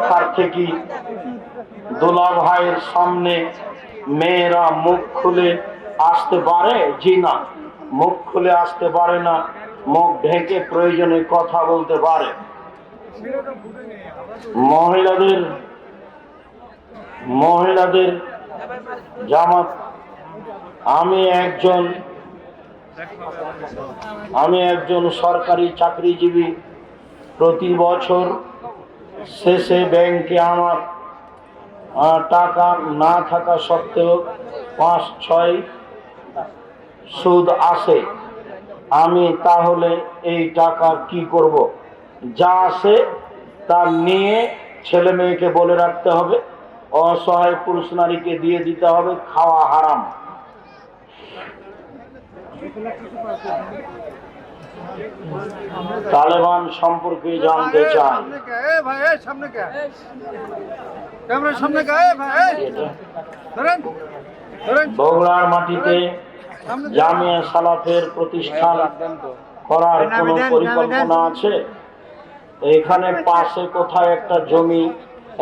স্বার্থে কি দুলা ভাইয়ের সামনে মেয়েরা মুখ খুলে আসতে পারে? জি না, মুখ খুলে আসতে পারে না, মুখ ঢেকে প্রয়োজনে কথা বলতে পারে। মহিলাদের জামাত, আমি একজন সরকারি চাকরিজীবী। প্রতি বছর শেষে ব্যাংকে আমার টাকা না থাকা সত্ত্বেও 5-6 সুদ আসে। আমি তাহলে এই টাকা কি করব? যা আসে তা নিয়ে ছেলে মেয়েকে বলে রাখতে হবে, অসহায় পুরুষ নারীকে দিয়ে দিতে হবে, খাওয়া হারাম। তালেবান সম্পর্কে জানতে চাই। বগুড়ার মাটিতে জামিয়া সালাফের প্রতিষ্ঠান করার কোন পরিকল্পনা আছে? এখানে পাশে কোথায় একটা জমি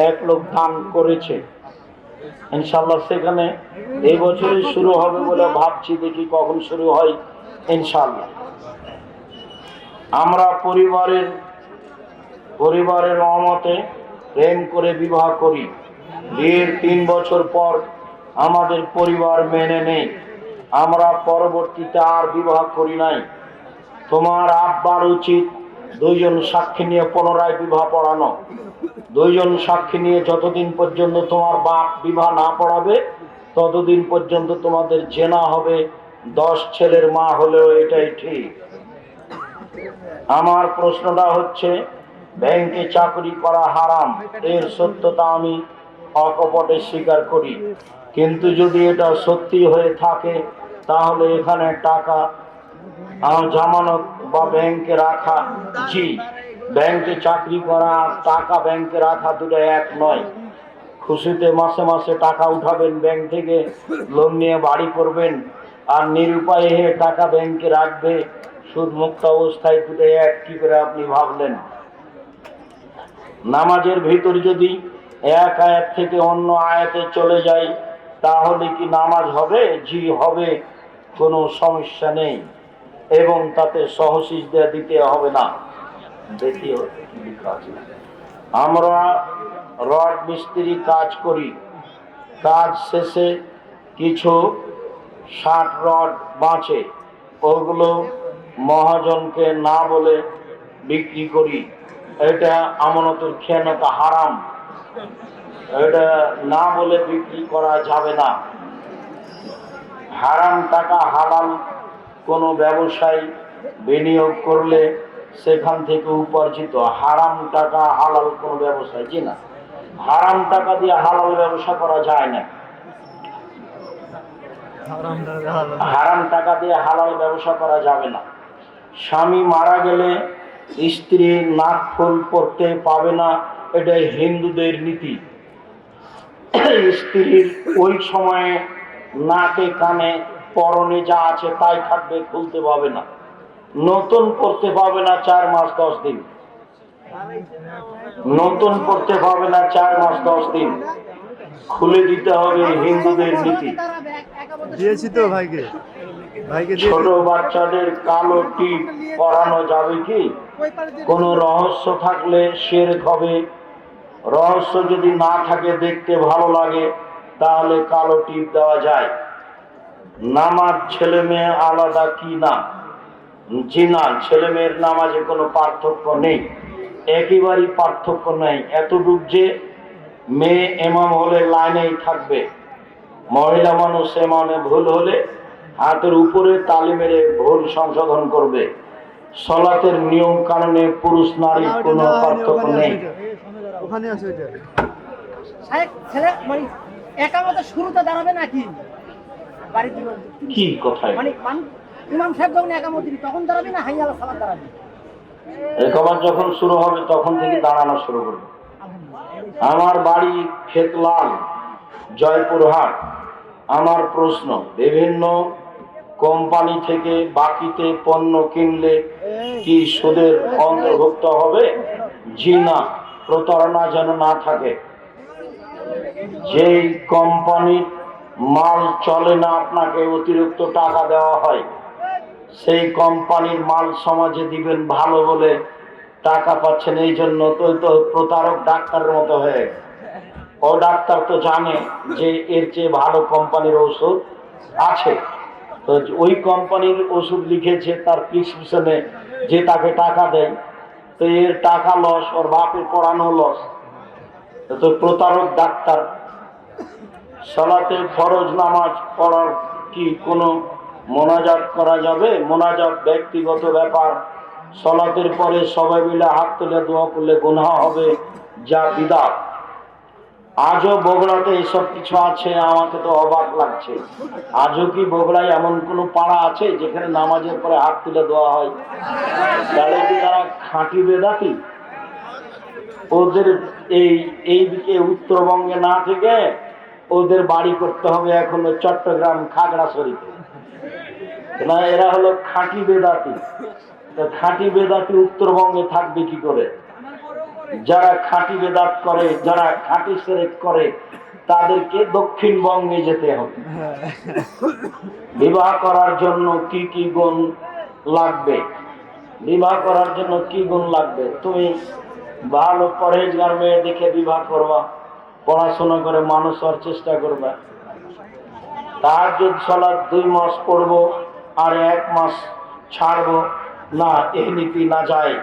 এক লোক দান করেছে, ইনশাআল্লাহ সেখানে এই বছরই শুরু হবে বলে ভাবছি, দেখি কখন শুরু হয় ইনশাআল্লাহ। আমরা পরিবারের অমতে প্রেম করে বিবাহ করি, বিয়ের 3 বছর পর আমাদের পরিবার মেনে নেই, আমরা পরবর্তীতে আর বিবাহ করি নাই। তোমার আব্বার উচিত 2 জন সাক্ষী নিয়ে পুনরায় বিবাহ পড়ানো। 2 জন সাক্ষী নিয়ে যতদিন পর্যন্ত তোমার বাপ বিবাহ না পড়াবে ততদিন পর্যন্ত তোমাদের জেনা হবে। 10 ছেলের মা হলেও এটাই ঠিক। আমার প্রশ্নটা হচ্ছে, ব্যাংকে চাকরি করা হারাম, এর সত্যতা আমি অকপটে স্বীকার করি, কিন্তু যদি এটা সত্যি হয়ে থাকে তাহলে এখানে টাকা জামানত বা ব্যাংকে রাখা, জি, ব্যাংকে চাকরি করা আর টাকা ব্যাংকে রাখা দুটো এক নয়। খুশিতে মাসে মাসে টাকা উঠাবেন ব্যাংক থেকে, লোন নিয়ে বাড়ি করবেন, আর নিরুপায়ে টাকা ব্যাংকে রাখবে সুদ মুক্ত অবস্থায়, দুটো এক কি করে আপনি ভাবলেন? নামাজের ভিতর যদি এক আয়াত থেকে অন্য আয়াতে চলে যায় তাহলে কি নামাজ হবে? জি হবে, কোনো সমস্যা নেই, এবং তাতে সহসিজদা দিতে হবে না। দ্বিতীয়, আমরা রড মিস্ত্রি কাজ করি, কাজ শেষে কিছু 60 রড বাঁচে, ওগুলো মহাজনকে না বলে বিক্রি করি। এটা আমানতের খেয়ানত হারাম, এটা না বলে বিক্রি করা যাবে না। হারাম টাকা হালাল কোনো ব্যবসায় বিনিয়োগ করলে সেখান থেকে উপার্জিত, হারাম টাকা হালাল কোনো ব্যবসায়, জি না, হারাম টাকা দিয়ে হালাল ব্যবসা করা যায় না। হারাম টাকা দিয়ে হালাল ব্যবসা করা যাবে না। স্বামী মারা গেলে স্ত্রী নাক ফুল পড়তে পাবে না, এটাই হিন্দুদের নীতি। স্ত্রীর ওই সময়ে নাকে কানে পরনে যা আছে তাই থাকবে, খুলতে পাবে না, নতুন পড়তে পাবে না 4 মাস 10 দিন, নতুন পড়তে পাবে না 4 মাস 10 দিন, খুলে দিতে হবে, হিন্দুদের নীতি। দিয়েছি তো ভাইকে ছোট বাচ্চাদের কালো টিপ পরানো যাবে কি? কোনো রহস্য থাকলে শিরক হবে, রহস্য যদি না থাকে, দেখতে ভালো লাগে, তাহলে কালো টিপ দেওয়া যায়। নামাজ ছেলে মেয়ে আলাদা কি না? জি না, ছেলে মেয়ের নামাজে কোনো পার্থক্য নেই, একেবারেই পার্থক্য নেই। এতটুক যে মেয়ে ইমাম হলে লাইনেই থাকবে, মহিলা মানুষ ইমামে ভুল হলে হাতের উপরে তালি মেরে ভুল সংশোধন করবে। সালাতের নিয়ম কানুনে পুরুষ নারী কোনো পার্থক্য নেই। ওখানে আছে ওইটা ছেলে মানে একামতে শুরুতে দাঁড়াবে নাকি বাড়িতে? কি কথায় মানে ইমাম সাহেব যখন একামত দিবি তখন দাঁড়াবি না হাইয়া আলা সালাত দাঁড়াবি? একামত যখন শুরু হবে তখন থেকে দাঁড়ানো শুরু করবে। আমার বাড়ি খেতলাল, জয়পুরহাট। আমার প্রশ্ন, বিভিন্ন কোম্পানি থেকে বাকিতে পণ্য কিনলে কি সুদের অন্তর্ভুক্ত হবে? জি না, প্রতারণা যেন না থাকে। যেই কোম্পানির মাল চলে না, আপনাকে অতিরিক্ত টাকা দেওয়া হয়, সেই কোম্পানির মাল সমাজে দিবেন ভালো বলে টাকা পাচ্ছেন, এই জন্য তো প্রতারক ডাক্তারের মতো হয়ে। ও ডাক্তার তো জানে যে এর চেয়ে ভালো কোম্পানির ওষুধ আছে, তো ওই কোম্পানির ওষুধ লিখেছে, তার প্রেসক্রিপশনে যে তাকে টাকা দেয়, তো এর টাকা লস, ওর বাপের পড়ানো লস। তো প্রতারক ডাক্তার। সালাতে ফরজ নামাজ পড়ার কি কোনো মোনাজাত করা যাবে? মোনাজাত ব্যক্তিগত ব্যাপার। সালাতের পরে সবাই মিলে হাত তুলে দোয়া করলে গুনাহ হবে, যা বিদআত। আজও বগুড়াতে এসব কিছু আছে, আমাকে তো অবাক লাগছে। আজও কি বগুড়ায় এমন কোনো পাড়া আছে যেখানে নামাজের পরে হাত তুলে দেওয়া হয়? তাহলে কি তারা খাঁটি বেদাতি? ওদের এইদিকে উত্তরবঙ্গে না থেকে ওদের বাড়ি করতে হবে এখনো চট্টগ্রাম খাগড়াছড়িতে। না, এরা হলো খাঁটি বেদাতি। খাঁটি বেদাতি উত্তরবঙ্গে থাকবে কি করে? যারা খাঁটি বেদাত করে, যারা খাঁটি শিরক করে, তাদেরকে দক্ষিণবঙ্গে যেতে হবে। বিবাহ করার জন্য কি কি গুণ লাগবে? বিবাহ করার জন্য কি গুণ লাগবে? তুমি ভালো পরহেজগার মেয়ে দেখে বিবাহ করবা, পড়াশোনা করে মানুষ হওয়ার চেষ্টা করবা। তাহাজ্জুদ সালাত 2 মাস পড়বো আর 1 মাস ছাড়বো না, এই নীতি না যায়।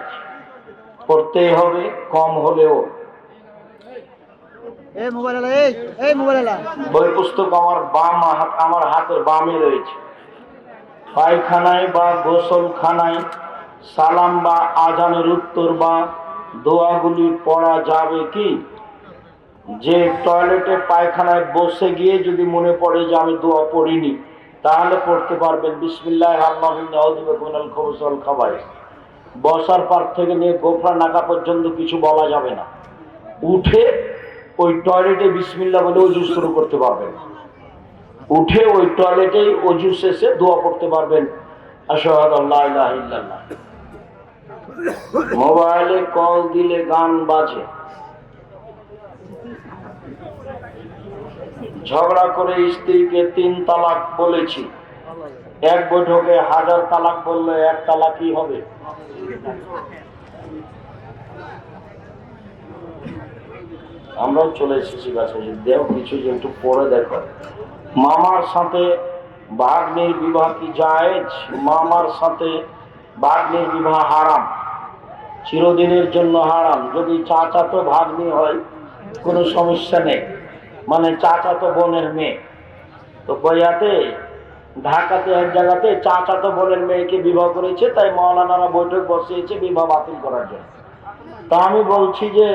পড়তেই হবে, কম হলেও। বই পুস্তক আমার হাতের বামে রয়েছে। পায়খানায় বা গোসলখানায় সালাম বা আজানের উত্তর বা দোয়াগুলি পড়া যাবে কি? যে টয়লেটে পায়খানায় বসে গিয়ে যদি মনে পড়ে যে আমি দোয়া পড়িনি, তাহলে পড়তে পারবেন বিসমিল্লাহির রহমানির রহিম, আউযু বিকা মিনাল খুবুসি ওয়াল খাবাইস। বসার পর থেকে নিয়ে গোফরা নাকা পর্যন্ত কিছু বলা যাবে না। উঠে ওই টয়লেটে বিসমিল্লাহ বলে ওযু শুরু করতে পারবেন। উঠে ওই টয়লেটে ওযু শেষে দোয়া পড়তে পারবেন, আশহাদু আল্লা ইলাহা ইল্লাল্লাহ। মোবাইলে কল দিলে গান বাজে। ঝগড়া করে স্ত্রীকে 3 তালাক বলেছি, এক বৈঠকে 1000 তালাক বললে 1 তালাকই হবে। আমরাও চলে এসেছি কাছে, দেও কিছু যে একটু পড়ে দেখো। মামার সাথে ভাগ্নির বিবাহ কি জায়েজ? মামার সাথে ভাগ্নির বিবাহ হারাম, চিরদিনের জন্য হারাম। যদি চাচাতো ভাগ্নি হয় কোনো সমস্যা নেই, মানে চাচাতো বোনের মেয়ে। তো বইয়াতে ঢাকাতে এক জায়গাতে চাচাতো বোনের মেয়েকে বিবাহ করেছে, তাই মাওলানারা বৈঠক বসিয়েছে বিবাহ বাতিল করার জন্য। তা আমি বলছি যে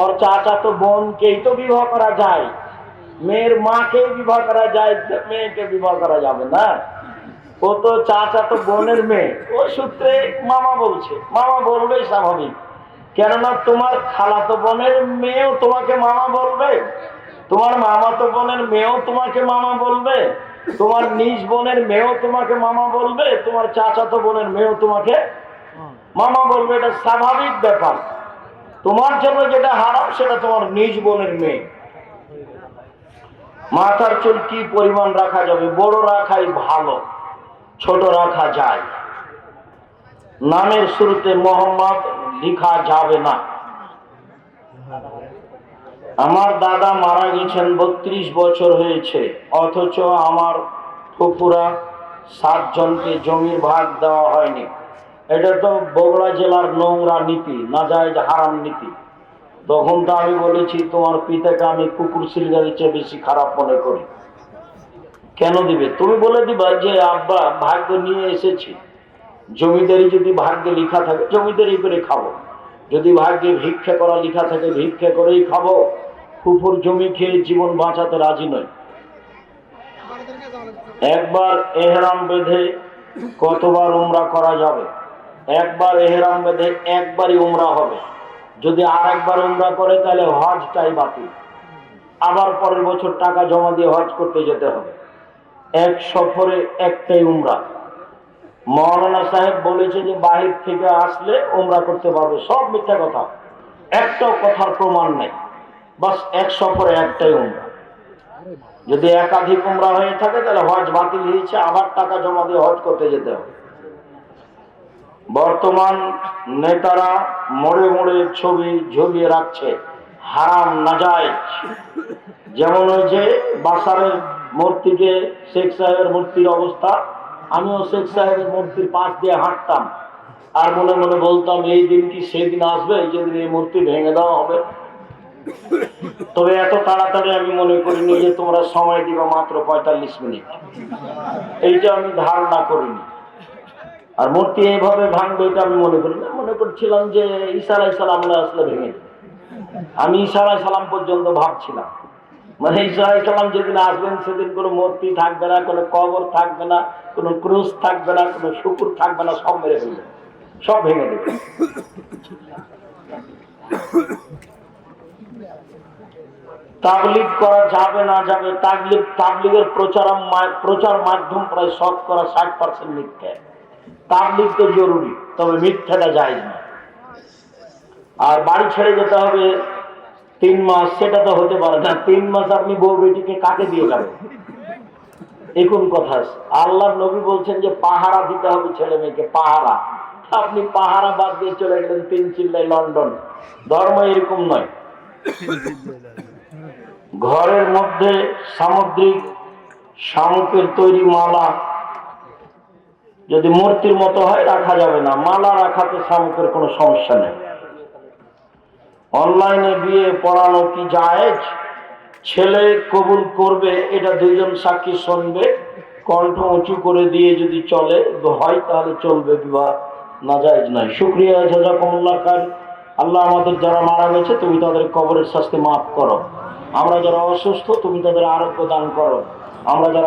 ওর চাচাতো বোনকেই তো বিবাহ করা যায়, মেয়ের মাকে বিবাহ করা যায়, মেয়েকে বিবাহ করা যাবে না। ও তো চাচাতো বোনের মেয়ে, ও সূত্রে মামা বলছে, মামা বলবেই স্বাভাবিক। কেননা তোমার খালাতো বোনের মেয়েও তোমাকে মামা বলবে, তোমার মামাতো বোনের মেয়েও তোমাকে মামা বলবে, তোমার নিজ বোনের মেয়েও তোমাকে মামা বলবে, তোমার চাচাতো বোনের মেয়েও তোমাকে মামা বলবে। এটা স্বাভাবিক ব্যাপার। তোমার জন্য যেটা হারাম সেটা তোমার নিজ বোনের মেয়ে। মাথার চুল কি পরিমাণ রাখা যাবে? বড় রাখাই ভালো, ছোট রাখা যায়। নামের শুরুতে মোহাম্মদ লেখা যাবে না। আমার দাদা মারা গেছেন, 32 বছর হয়েছে, অথচ আমার ফুফুরা 7 জনকে জমির ভাগ দেওয়া হয়নি। এটা তো বগুড়া জেলার নোংরা নীতি, নাজায়েজ হারাম নীতি। তখন তো আমি বলেছি তোমার পিতাকে আমি কুকুর সিলগাড়ির চেয়ে বেশি খারাপ মনে করি। কেন দিবে? তুমি বলে দিবা যে আব্বা ভাগ্য নিয়ে এসেছি, জমিদারি যদি ভাগ্যে লেখা থাকে জমিদারি করে খাবো, যদি ভাগ্যে ভিক্ষা করা লেখা থাকে ভিক্ষা করেই খাবো। ফুফুর জমি খেয়ে জীবন বাঁচাতে রাজি নয়। একবার এহরাম বেঁধে কতবার উমরা করা যাবে? একবার এহরাম বেঁধে একবারই উমরা হবে। যদি আর একবার উমরা করে তাহলে হজটাই বাতিল, আবার পরের বছর টাকা জমা দিয়ে হজ করতে যেতে হবে। এক সফরে একটাই উমরা। মাওলানা সাহেব বলেছে যে বাহির থেকে আসলে উমরা করতে পারবে, সব মিথ্যা কথা। একটাও কথার প্রমাণ নেই। বাস 1 সফরে একটাই উমরা। যদি একাধিক উমরা হয়ে থাকে তাহলে হজ বাতিল হয়েছে, আবার টাকা জমা দিয়ে হজ করতে যেতে হবে। বর্তমান নেতারা মোড়ে মোড়ে ছবি ঝুলিয়ে রাখছে, হারাম নাজায়েজ। যেমন ওই যে বাসারের মূর্তিকে, শেখ সাহেবের মূর্তির অবস্থা, আমিও শেখ সাহেবের মূর্তির পাশ দিয়ে হাঁটতাম আর মনে মনে বলতাম এই দিন কি সেদিন আসবে যেদিন এই মূর্তি ভেঙে দেওয়া হবে। তবে এত তাড়াতাড়ি আমি মনে করিনি যে তোমরা সময় দিবা মাত্র 45 মিনিট, এইটা আমি ধারণা করিনি। আর মূর্তি এইভাবে ভাঙবে এটা আমি মনে করি না। মনে করছিলাম যে ঈসা আলাইহিস সালাম আসলে ভেঙে দেবে। আমি ঈসা আলাইহিস সালাম পর্যন্ত ভাবছিলাম, মানে ঈসা আলাইহিস সালাম যেদিন আসবেন সেদিন কোনো মূর্তি থাকবে না, কোনো কবর থাকবে না, কোনো ক্রুশ থাকবে না, কোনো শুকুর থাকবে না, সব মেরে ফেলবে, সব ভেঙে দেবে। তাবলীগ করা যাবে না যাবে, তাবলীগের প্রচার মাধ্যম প্রায় 60% মিথ্যা। তাবলীগ তো জরুরি, তবে মিথ্যাটা জায়েজ না। আর বাড়ি ছেড়ে যেতে হবে 3 মাস, সেটা তো হতে পারে না। 3 মাস আপনি বউ বেটিকে কাকে দিয়ে যাবেন? এই কোন কথা আছে? আল্লাহর নবী বলছেন যে পাহারা দিতে হবে ছেলে মেয়েকে, পাহারা। আপনি পাহারা বাদ দিয়ে চলে গেলেন 3 চিল্লাই লন্ডন। ধর্ম এরকম নয়। ঘরের মধ্যে সামুদ্রিক শামুকের তৈরি মালা যদি মূর্তির মতো হয় রাখা যাবে না, মালা রাখাতে শামুকের কোনো সমস্যা নেই। অনলাইনে বিয়ে পড়ানো কি জায়েজ? ছেলে কবুল করবে, এটা 2 জন সাক্ষী শুনবে, কণ্ঠ উঁচু করে দিয়ে যদি চলে হয় তাহলে চলবে, বিবাহ নাজায়েজ নয়। শুকরিয়া, জাযাকুমুল্লাহ খাইর। আল্লাহ আমাদের যারা মারা গেছে তুমি তাদের কবরের শাস্তি মাফ করো। আমরা যারা অসুস্থ তুমি তাদের আরোগ্য দান করো। আমরা যারা